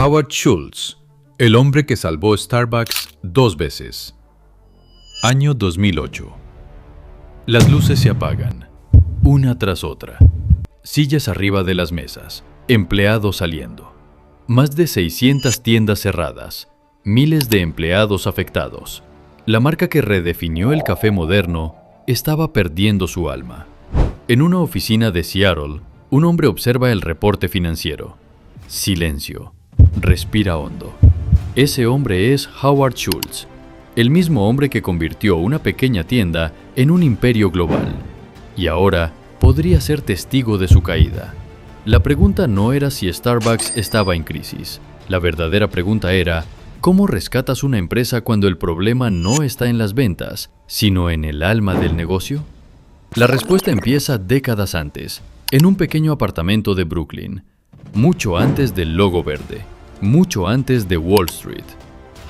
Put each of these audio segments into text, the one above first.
Howard Schultz, el hombre que salvó Starbucks 2 veces. Año 2008. Las luces se apagan, una tras otra. Sillas arriba de las mesas, empleados saliendo. Más de 600 tiendas cerradas, miles de empleados afectados. La marca que redefinió el café moderno estaba perdiendo su alma. En una oficina de Seattle, un hombre observa el reporte financiero. Silencio. Respira hondo. Ese hombre es Howard Schultz, el mismo hombre que convirtió una pequeña tienda en un imperio global. Y ahora podría ser testigo de su caída. La pregunta no era si Starbucks estaba en crisis. La verdadera pregunta era, ¿cómo rescatas una empresa cuando el problema no está en las ventas, sino en el alma del negocio? La respuesta empieza décadas antes, en un pequeño apartamento de Brooklyn, mucho antes del logo verde, mucho antes de Wall Street.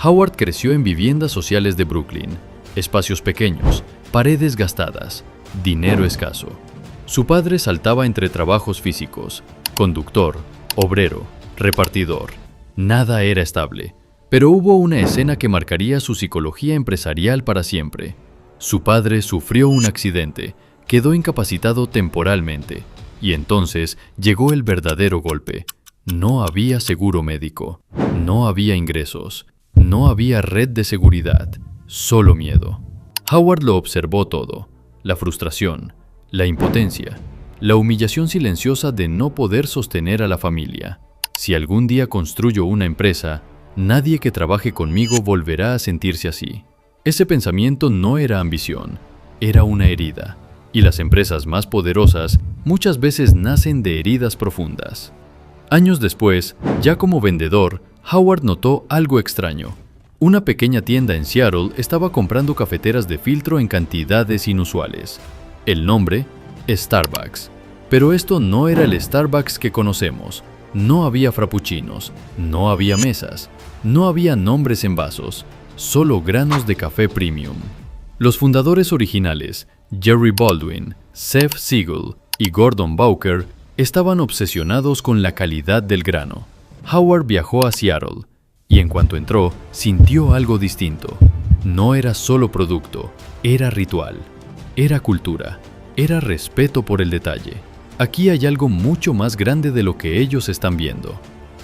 Howard creció en viviendas sociales de Brooklyn, espacios pequeños, paredes gastadas, dinero escaso. Su padre saltaba entre trabajos físicos, conductor, obrero, repartidor. Nada era estable, pero hubo una escena que marcaría su psicología empresarial para siempre. Su padre sufrió un accidente, quedó incapacitado temporalmente, y entonces llegó el verdadero golpe. No había seguro médico, no había ingresos, no había red de seguridad, solo miedo. Howard lo observó todo, la frustración, la impotencia, la humillación silenciosa de no poder sostener a la familia. Si algún día construyo una empresa, nadie que trabaje conmigo volverá a sentirse así. Ese pensamiento no era ambición, era una herida. Y las empresas más poderosas muchas veces nacen de heridas profundas. Años después, ya como vendedor, Howard notó algo extraño. Una pequeña tienda en Seattle estaba comprando cafeteras de filtro en cantidades inusuales. El nombre, Starbucks. Pero esto no era el Starbucks que conocemos. No había frappuccinos, no había mesas, no había nombres en vasos, solo granos de café premium. Los fundadores originales, Jerry Baldwin, Seth Siegel y Gordon Bowker, estaban obsesionados con la calidad del grano. Howard viajó a Seattle y en cuanto entró, sintió algo distinto. No era solo producto, era ritual, era cultura, era respeto por el detalle. Aquí hay algo mucho más grande de lo que ellos están viendo.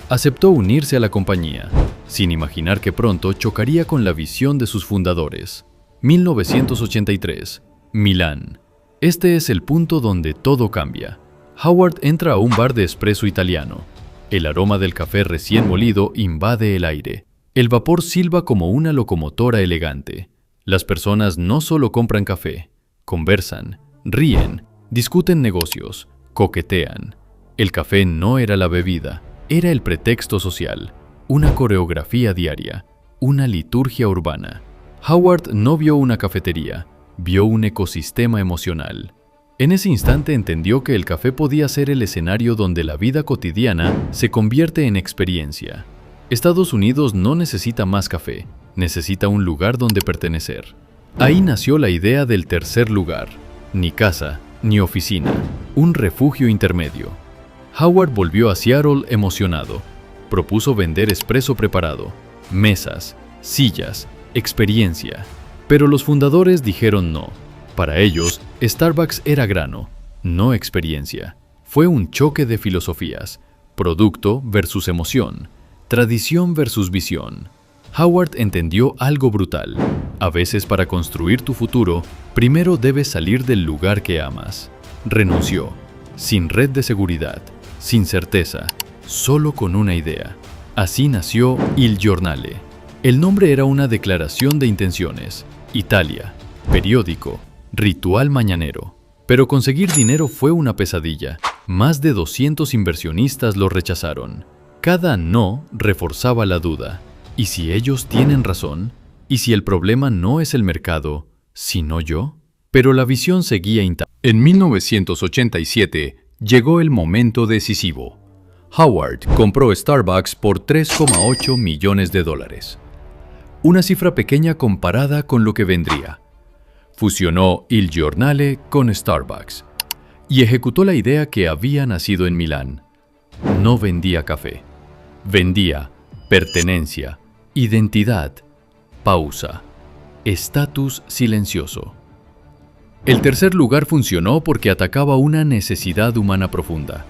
Aceptó unirse a la compañía, sin imaginar que pronto chocaría con la visión de sus fundadores. 1983. Milán. Este es el punto donde todo cambia. Howard entra a un bar de espresso italiano. El aroma del café recién molido invade el aire. El vapor silba como una locomotora elegante. Las personas no solo compran café, conversan, ríen, discuten negocios, coquetean. El café no era la bebida, era el pretexto social, una coreografía diaria, una liturgia urbana. Howard no vio una cafetería, vio un ecosistema emocional. En ese instante entendió que el café podía ser el escenario donde la vida cotidiana se convierte en experiencia. Estados Unidos no necesita más café, necesita un lugar donde pertenecer. Ahí nació la idea del tercer lugar, ni casa, ni oficina, un refugio intermedio. Howard volvió a Seattle emocionado. Propuso vender espresso preparado, mesas, sillas, experiencia. Pero los fundadores dijeron no. Para ellos, Starbucks era grano, no experiencia. Fue un choque de filosofías, producto versus emoción, tradición versus visión. Howard entendió algo brutal. A veces para construir tu futuro, primero debes salir del lugar que amas. Renunció, sin red de seguridad, sin certeza, solo con una idea. Así nació Il Giornale. El nombre era una declaración de intenciones. Italia, periódico, ritual mañanero. Pero conseguir dinero fue una pesadilla. Más de 200 inversionistas lo rechazaron. Cada no reforzaba la duda. ¿Y si ellos tienen razón? ¿Y si el problema no es el mercado, sino yo? Pero la visión seguía intacta. En 1987 llegó el momento decisivo. Howard compró Starbucks por $3,8 millones. Una cifra pequeña comparada con lo que vendría. Fusionó Il Giornale con Starbucks y ejecutó la idea que había nacido en Milán. No vendía café, vendía pertenencia, identidad, pausa, estatus silencioso. El tercer lugar funcionó porque atacaba una necesidad humana profunda,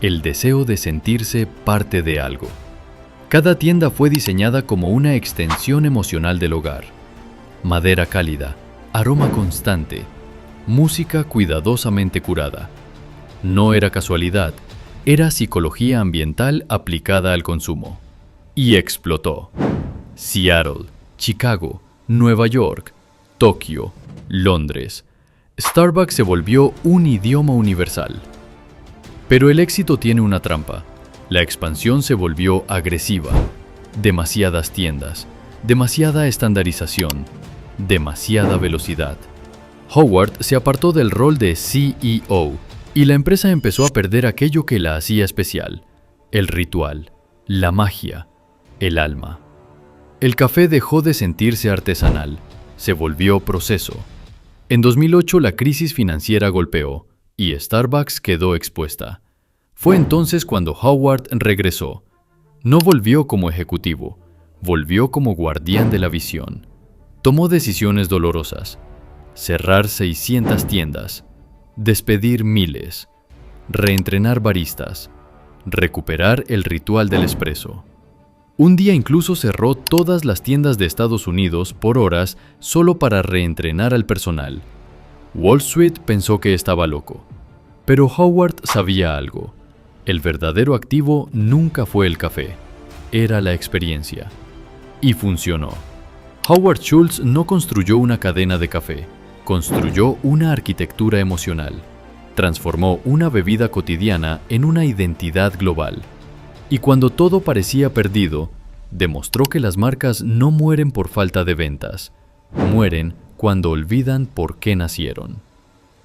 el deseo de sentirse parte de algo. Cada tienda fue diseñada como una extensión emocional del hogar. Madera cálida, aroma constante, música cuidadosamente curada. No era casualidad, era psicología ambiental aplicada al consumo. Y explotó. Seattle, Chicago, Nueva York, Tokio, Londres. Starbucks se volvió un idioma universal. Pero el éxito tiene una trampa. La expansión se volvió agresiva. Demasiadas tiendas, demasiada estandarización, demasiada velocidad. Howard se apartó del rol de CEO y la empresa empezó a perder aquello que la hacía especial: el ritual, la magia, el alma. El café dejó de sentirse artesanal, se volvió proceso. En 2008 la crisis financiera golpeó y Starbucks quedó expuesta. Fue entonces cuando Howard regresó. No volvió como ejecutivo, volvió como guardián de la visión. Tomó decisiones dolorosas: cerrar 600 tiendas, despedir miles, reentrenar baristas, recuperar el ritual del espresso. Un día incluso cerró todas las tiendas de Estados Unidos por horas solo para reentrenar al personal. Wall Street pensó que estaba loco, pero Howard sabía algo. El verdadero activo nunca fue el café, era la experiencia. Y funcionó. Howard Schultz no construyó una cadena de café, construyó una arquitectura emocional. Transformó una bebida cotidiana en una identidad global. Y cuando todo parecía perdido, demostró que las marcas no mueren por falta de ventas, mueren cuando olvidan por qué nacieron.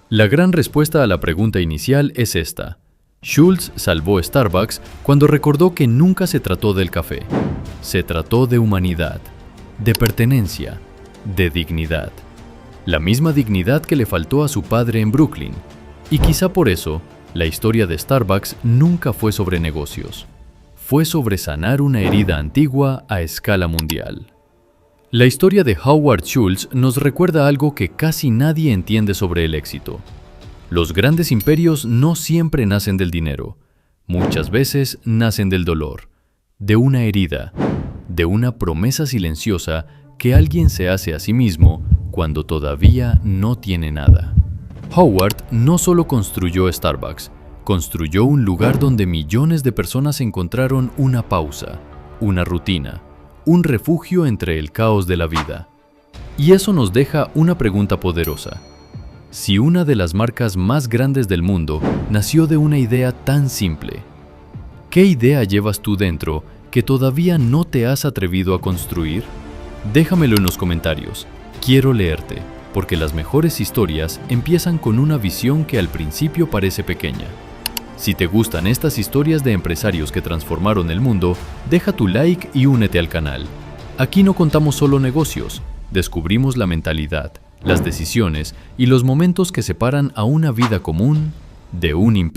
La gran respuesta a la pregunta inicial es esta. Schultz salvó Starbucks cuando recordó que nunca se trató del café. Se trató de humanidad, de pertenencia, de dignidad. La misma dignidad que le faltó a su padre en Brooklyn. Y quizá por eso, la historia de Starbucks nunca fue sobre negocios. Fue sobre sanar una herida antigua a escala mundial. La historia de Howard Schultz nos recuerda algo que casi nadie entiende sobre el éxito. Los grandes imperios no siempre nacen del dinero. Muchas veces nacen del dolor, de una herida, de una promesa silenciosa que alguien se hace a sí mismo cuando todavía no tiene nada. Howard no solo construyó Starbucks, construyó un lugar donde millones de personas encontraron una pausa, una rutina, un refugio entre el caos de la vida. Y eso nos deja una pregunta poderosa. Si una de las marcas más grandes del mundo nació de una idea tan simple, ¿qué idea llevas tú dentro que todavía no te has atrevido a construir? Déjamelo en los comentarios. Quiero leerte, porque las mejores historias empiezan con una visión que al principio parece pequeña. Si te gustan estas historias de empresarios que transformaron el mundo, deja tu like y únete al canal. Aquí no contamos solo negocios, descubrimos la mentalidad, las decisiones y los momentos que separan a una vida común de un imperio.